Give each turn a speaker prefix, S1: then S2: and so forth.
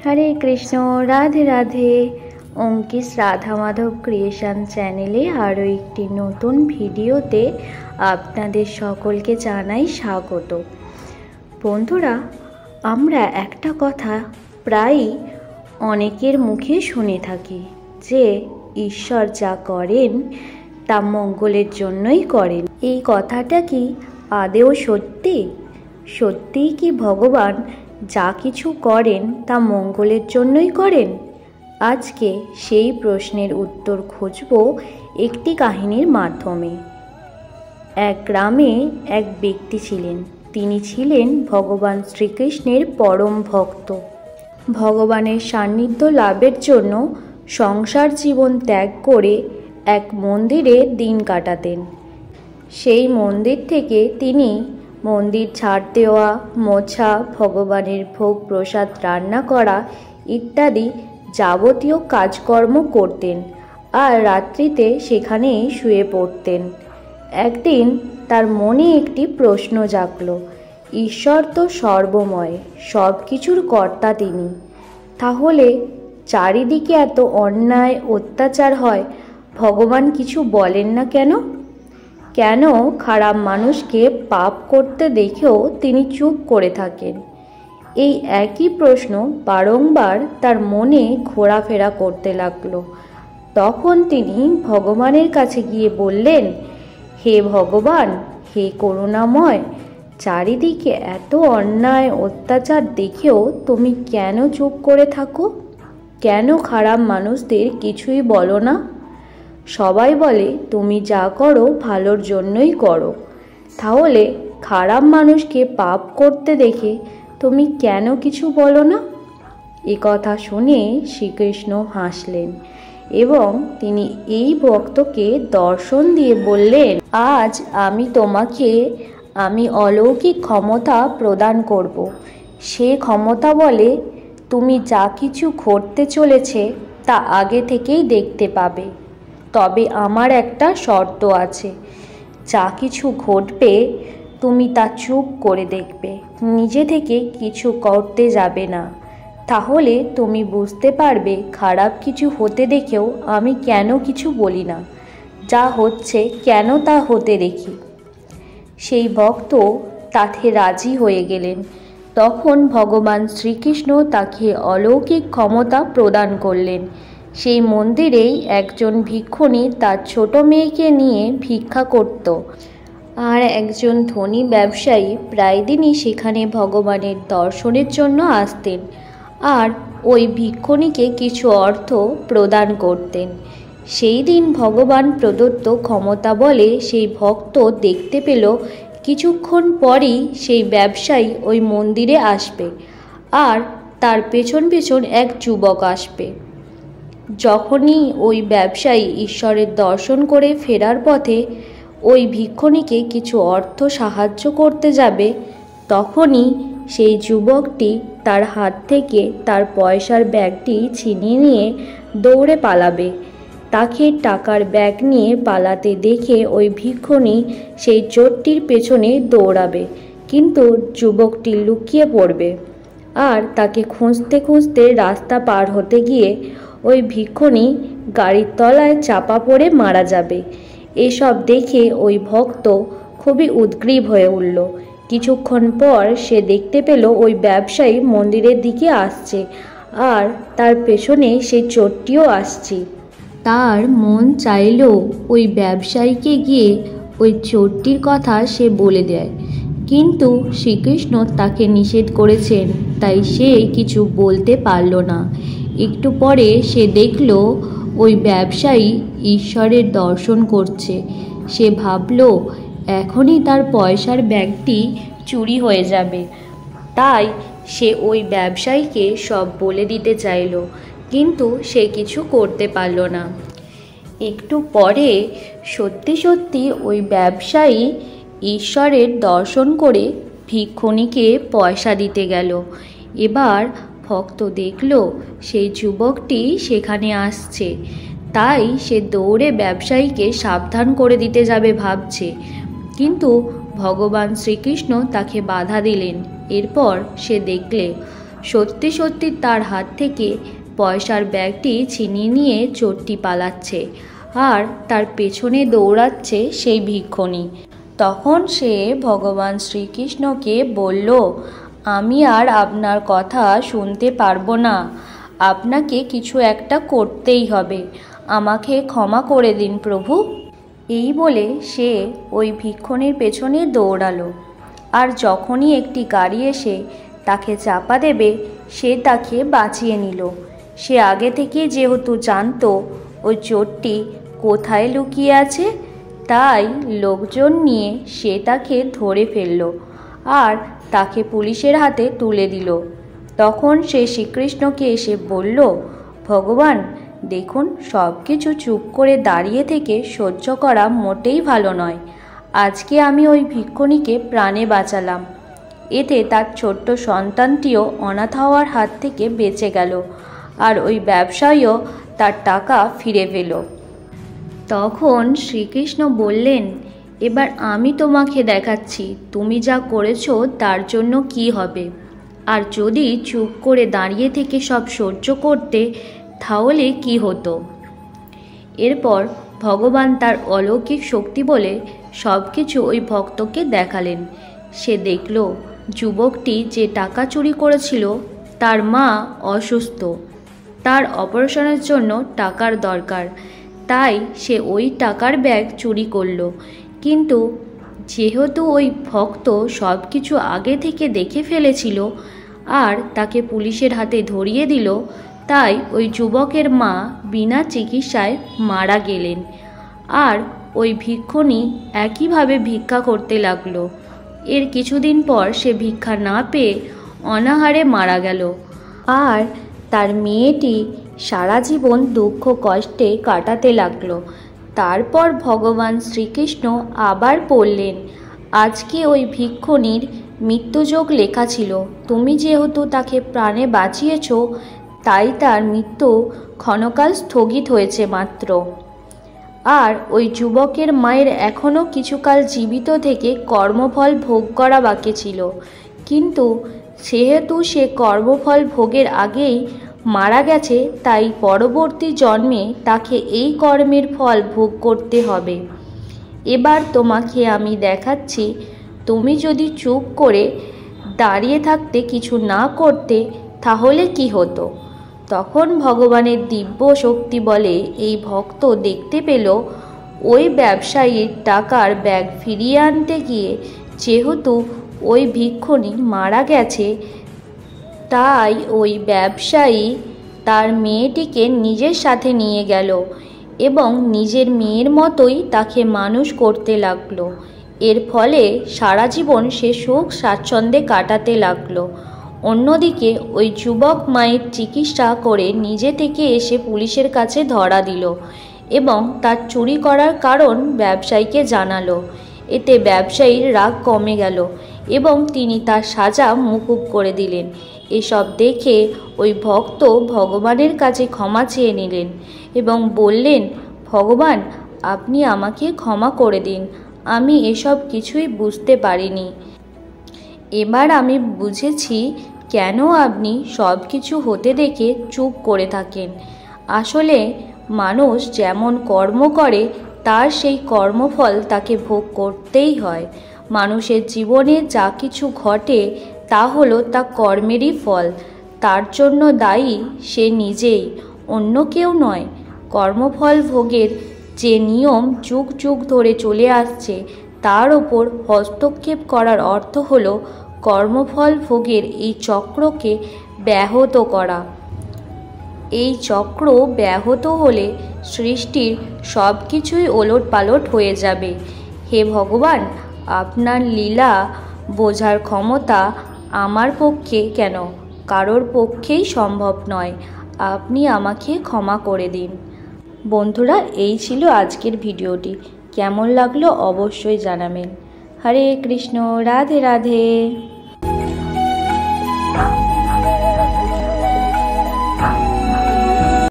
S1: হরে Krishna, Radhe Radhe. অঙ্কিশ Radha Madhav creation চ্যানেলে আরও একটি নতুন ভিডিওতে আপনাদের সকলকে জানাই স্বাগত। বন্ধুরা, আমরা একটা কথা প্রায়ই অনেকের মুখে শুনে থাকি যে ঈশ্বর যা করেন তা মঙ্গলের জন্যই করেন। এই কথাটা কি আদৌ সত্যি? সত্যিই কি ভগবান যা কিছু করেন তা মঙ্গলের জন্যই করেন? আজকে সেই প্রশ্নের উত্তর খুঁজব একটি কাহিনীর মাধ্যমে। এক গ্রামে এক ব্যক্তি ছিলেন। তিনি ছিলেন ভগবান শ্রীকৃষ্ণের পরম ভক্ত। ভগবানের সান্নিধ্য লাভের জন্য সংসার জীবন ত্যাগ করে এক মন্দিরে দিন কাটাতেন। সেই মন্দির থেকে তিনি মন্দির ঝাড় দেওয়া, মোছা, ভগবানের ভোগ প্রসাদ রান্না করা ইত্যাদি যাবতীয় কাজকর্ম করতেন আর রাত্রিতে সেখানেই শুয়ে পড়তেন। একদিন তার মনে একটি প্রশ্ন জাগল, ঈশ্বর তো সর্বময়, সব কিছুর কর্তা তিনি, তাহলে চারিদিকে এত অন্যায় অত্যাচার হয়, ভগবান কিছু বলেন না কেন? কেন খারাপ মানুষকে পাপ করতে দেখেও তিনি চুপ করে থাকেন? এই একই প্রশ্ন বারংবার তার মনে ঘোরাফেরা করতে লাগলো। তখন তিনি ভগবানের কাছে গিয়ে বললেন, হে ভগবান, হে করুণাময়, চারিদিকে এত অন্যায় অত্যাচার দেখেও তুমি কেন চুপ করে থাকো? কেন খারাপ মানুষদের কিছুই বলো না? সবাই বলে তুমি যা করো ভালোর জন্যই করো, তাহলে খারাপ মানুষকে পাপ করতে দেখে তুমি কেন কিছু বলো না? এ কথা শুনে শ্রীকৃষ্ণ হাসলেন এবং তিনি এই ভক্তকে দর্শন দিয়ে বললেন, আজ আমি তোমাকে অলৌকিক ক্ষমতা প্রদান করব। সে ক্ষমতা বলে তুমি যা কিছু ঘটতে চলেছে তা আগে থেকেই দেখতে পাবে। তবে আমার একটা শর্ত আছে, যা কিছু ঘটবে তুমি তা চুপ করে দেখবে, নিজে থেকে কিছু করতে যাবে না। তাহলে তুমি বুঝতে পারবে খারাপ কিছু হতে দেখেও আমি কেন কিছু বলি না, যা হচ্ছে কেন তা হতে দেখি। সেই ভক্ত তাতে রাজি হয়ে গেলেন। তখন ভগবান শ্রীকৃষ্ণ তাকে অলৌকিক ক্ষমতা প্রদান করলেন। সেই মন্দিরেই একজন ভিক্ষুণী তার ছোট মেয়েকে নিয়ে ভিক্ষা করত, আর একজন ধনী ব্যবসায়ী প্রায় দিনই সেখানে ভগবানের দর্শনের জন্য আসতেন আর ওই ভিক্ষুণীকে কিছু অর্থ প্রদান করতেন। সেই দিন ভগবান প্রদত্ত ক্ষমতা বলে সেই ভক্ত দেখতে পেল কিছুক্ষণ পরই সেই ব্যবসায়ী ওই মন্দিরে আসবে আর তার পেছন পেছন এক যুবক আসবে। যখনই ওই ব্যবসায়ী ঈশ্বরের দর্শন করে ফেরার পথে ওই ভিক্ষুণীকে কিছু অর্থ সাহায্য করতে যাবে, তখনই সেই যুবকটি তার হাত থেকে তার পয়সার ব্যাগটি ছিনিয়ে নিয়ে দৌড়ে পালাবে। তাকে টাকার ব্যাগ নিয়ে পালাতে দেখে ওই ভিক্ষুণী সেই চোরটির পেছনে দৌড়াবে, কিন্তু যুবকটি লুকিয়ে পড়বে আর তাকে খুঁজতে খুঁজতে রাস্তা পার হতে গিয়ে ওই ভিক্ষুণী গাড়ির তলায় চাপা পড়ে মারা যাবে। এসব দেখে ওই ভক্ত খুবই উদ্গ্রীব হয়ে উঠল। কিছুক্ষণ পর সে দেখতে পেল ওই ব্যবসায়ী মন্দিরের দিকে আসছে আর তার পেছনে সেই চোরটিও আসছে। তার মন চাইল ওই ব্যবসায়ীকে গিয়ে ওই চোরটির কথা সে বলে দেয়, কিন্তু শ্রীকৃষ্ণ তাকে নিষেধ করেছেন, তাই সে কিছু বলতে পারল না। একটু পরে সে দেখল ওই ব্যবসায়ী ঈশ্বরের দর্শন করছে। সে ভাবল এখনই তার পয়সার ব্যাগটি চুরি হয়ে যাবে, তাই সে ওই ব্যবসায়ীকে সব বলে দিতে চাইল, কিন্তু সে কিছু করতে পারল না। একটু পরে সত্যি সত্যি ওই ব্যবসায়ী ঈশ্বরের দর্শন করে ভিক্ষুণীকে পয়সা দিতে গেল। এবার ভক্ত দেখল সেই যুবকটি সেখানে আসছে, তাই সে দৌড়ে ব্যবসায়ীকে সাবধান করে দিতে যাবে ভাবছে, কিন্তু ভগবান শ্রীকৃষ্ণ তাকে বাধা দিলেন। এরপর সে দেখলে সত্যি সত্যি তার হাত থেকে পয়সার ব্যাগটি ছিনিয়ে নিয়ে চোরটি পালাচ্ছে আর তার পেছনে দৌড়াচ্ছে সেই ভিক্ষুণী। তখন সে ভগবান শ্রীকৃষ্ণকে বলল, আমি আর আপনার কথা শুনতে পারবো না, আপনাকে কিছু একটা করতেই হবে, আমাকে ক্ষমা করে দিন প্রভু। এই বলে সে ওই ভিক্ষুণীর পেছনে দৌড়ালো। আর যখনই একটি গাড়ি এসে তাকে চাপা দেবে সে তাকে বাঁচিয়ে নিল। সে আগে থেকে যেহেতু জানতো ওই চোরটি কোথায় লুকিয়ে আছে, তাই লোকজন নিয়ে সে তাকে ধরে ফেলল আর তাকে পুলিশের হাতে তুলে দিল। তখন সে শ্রীকৃষ্ণকে এসে বলল, ভগবান দেখুন, সব কিছু চুপ করে দাঁড়িয়ে থেকে সহ্য করা মোটেই ভালো নয়। আজকে আমি ওই ভিক্ষুণীকে প্রাণে বাঁচালাম, এতে তার ছোট্ট সন্তানটিও অনাথ হওয়ার হাত থেকে বেঁচে গেল আর ওই ব্যবসায়ীও তার টাকা ফিরে পেল। তখন শ্রীকৃষ্ণ বললেন, এবার আমি তোমাকে দেখাচ্ছি তুমি যা করেছো তার জন্য কি হবে। আর যদি চুপ করে দাঁড়িয়ে থেকে সব সহ্য করতে তাহলে কি হতো। এরপর ভগবান তার অলৌকিক শক্তি বলে সব কিছু ওই ভক্তকে দেখালেন। সে দেখল যুবকটি যে টাকা চুরি করেছিল তার মা অসুস্থ, তার অপারেশনের জন্য টাকার দরকার, তাই সে ওই টাকার ব্যাগ চুরি করলো। কিন্তু যেহেতু ওই ভক্ত সব কিছু আগে থেকে দেখে ফেলেছিল আর তাকে পুলিশের হাতে ধরিয়ে দিল, তাই ওই যুবকের মা বিনা চিকিৎসায় মারা গেলেন। আর ওই ভিক্ষুণী একইভাবে ভিক্ষা করতে লাগলো। এর কিছুদিন পর সে ভিক্ষা না পেয়ে অনাহারে মারা গেল আর তার মেয়েটি সারা জীবন দুঃখ কষ্টে কাটাতে লাগলো। তারপর ভগবান শ্রীকৃষ্ণ আবার বললেন, আজকে ওই ভিক্ষুণীর মৃত্যুযোগ লেখা ছিল, তুমি যেহেতু তাকে প্রাণে বাঁচিয়েছ তাই তার মৃত্যু ক্ষণকাল স্থগিত হয়েছে মাত্র। আর ওই যুবকের মায়ের এখনও কিছুকাল জীবিত থেকে কর্মফল ভোগ করা বাকি ছিল, কিন্তু যেহেতু সে কর্মফল ভোগের আগেই মারা গেছে তাই পরবর্তী জন্মে তাকে এই কর্মের ফল ভোগ করতে হবে। এবার তোমাকে আমি দেখাচ্ছি, তুমি যদি চুপ করে দাঁড়িয়ে থাকতে কিছু না করতে তাহলে কি হতো। তখন ভগবানের দিব্য শক্তি বলে এই ভক্ত দেখতে পেল ওই ব্যবসায়ীর টাকার ব্যাগ ফিরিয়ে আনতে গিয়ে যেহেতু ওই ভিক্ষুণী মারা গেছে, তাই ওই ব্যবসায়ী তার মেয়েটিকে নিজের সাথে নিয়ে গেল এবং নিজের মেয়ের মতোই তাকে মানুষ করতে লাগলো। এর ফলে সারা জীবন সে সুখ স্বাচ্ছন্দ্যে কাটাতে লাগলো। অন্যদিকে ওই যুবক মায়ের চিকিৎসা করে নিজে থেকে এসে পুলিশের কাছে ধরা দিল এবং তার চুরি করার কারণ ব্যবসায়ীকে জানালো। এতে ব্যবসায়ীর রাগ কমে গেল এবং তিনি তার সাজা মুকুব করে দিলেন। এসব দেখে ওই ভক্ত ভগবানের কাছে ক্ষমা চেয়ে নিলেন এবং বললেন, ভগবান আপনি আমাকে ক্ষমা করে দিন, আমি এসব কিছুই বুঝতে পারিনি। এবার আমি বুঝেছি কেন আপনি সব কিছু হতে দেখে চুপ করে থাকেন। আসলে মানুষ যেমন কর্ম করে তার সেই কর্মফল তাকে ভোগ করতেই হয়। মানুষের জীবনে যা কিছু ঘটে তা হলো তা কর্মেরই ফল, তার জন্য দায়ী সে নিজেই, অন্য কেউ নয়। কর্মফল ভোগের যে নিয়ম যুগ যুগ ধরে চলে আসছে তার ওপর হস্তক্ষেপ করার অর্থ হলো কর্মফল ভোগের এই চক্রকে ব্যাহত করা। এই চক্র ব্যাহত হলে সৃষ্টির সব কিছুই ওলটপালট হয়ে যাবে। হে ভগবান, আপনার লীলা বোঝার ক্ষমতা আমার পক্ষে কেন কারোর পক্ষেই সম্ভব নয়, আপনি আমাকে ক্ষমা করে দিন। বন্ধুরা, এই ছিল আজকের ভিডিওটি। কেমন লাগলো অবশ্যই জানাবেন। হরে কৃষ্ণ, রাধে রাধে।